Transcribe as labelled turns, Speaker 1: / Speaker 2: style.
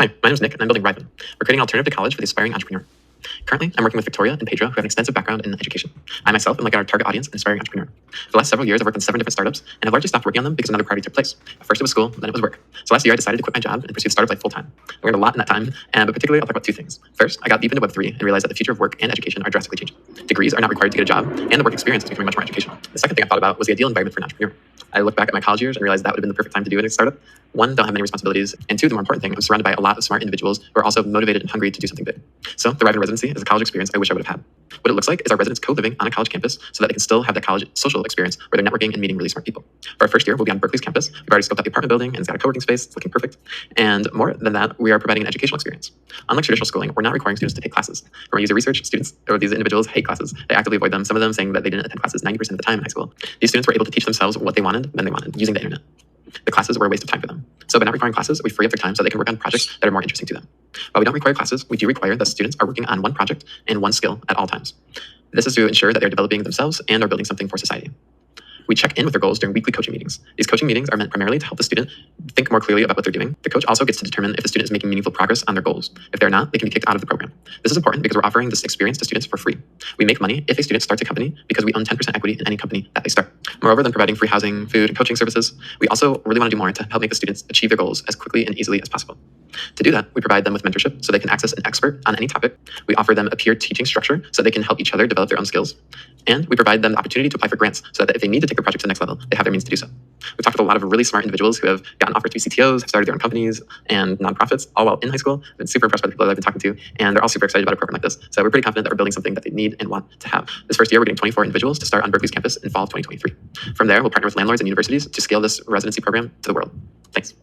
Speaker 1: Hi, my name is Nick, and I'm building Ryvin. We're creating an alternative to college for the aspiring entrepreneur. Currently, I'm working with Victoria and Pedro, who have an extensive background in education. I myself am like our target audience, an aspiring entrepreneur. For the last several years, I've worked on 7 different startups, and I've largely stopped working on them because another priority took place. First it was school, then it was work. So last year, I decided to quit my job and pursue startup life full-time. I learned a lot in that time, but particularly I'll talk about 2 things. First, I got deep into Web3 and realized that the future of work and education are drastically changing. Degrees are not required to get a job, and the work experience is becoming much more educational. The second thing I thought about was the ideal environment for an entrepreneur. I looked back at my college years and realized that would have been the perfect time to do a startup. 1, don't have many responsibilities, and 2, the more important thing, I'm surrounded by a lot of smart individuals who are also motivated and hungry to do something big. So the Ryvin residency is a college experience I wish I would have had. What it looks like is our residents co-living on a college campus so that they can still have that college social experience where they're networking and meeting really smart people. For our first year, we'll be on Berkeley's campus. We've already scoped out the apartment building and it's got a co-working space. It's looking perfect. And more than that, we are providing an educational experience. Unlike traditional schooling, we're not requiring students to take classes. From our user research, students or these individuals hate classes. They actively avoid them, some of them saying that they didn't attend classes 90% of the time in high school. These students were able to teach themselves what they wanted when they wanted using the internet. The classes were a waste of time for them. So by not requiring classes, we free up their time so they can work on projects that are more interesting to them. While we don't require classes, we do require that students are working on one project and one skill at all times. This is to ensure that they're developing themselves and are building something for society. We check in with their goals during weekly coaching meetings. These coaching meetings are meant primarily to help the student think more clearly about what they're doing. The coach also gets to determine if the student is making meaningful progress on their goals. If they're not, they can be kicked out of the program. This is important because we're offering this experience to students for free. We make money if a student starts a company because we own 10% equity in any company that they start. Moreover than providing free housing, food, and coaching services, we also really want to do more to help make the students achieve their goals as quickly and easily as possible. To do that, we provide them with mentorship so they can access an expert on any topic. We offer them a peer teaching structure so they can help each other develop their own skills. And we provide them the opportunity to apply for grants so that if they need to take their project to the next level, they have their means to do so. We've talked with a lot of really smart individuals who have gotten offers to be CTOs, have started their own companies and nonprofits, all while in high school. I've been super impressed by the people that I've been talking to, and they're all super excited about a program like this. So we're pretty confident that we're building something that they need and want to have. This first year, we're getting 24 individuals to start on Berkeley's campus in fall of 2023. From there, we'll partner with landlords and universities to scale this residency program to the world. Thanks.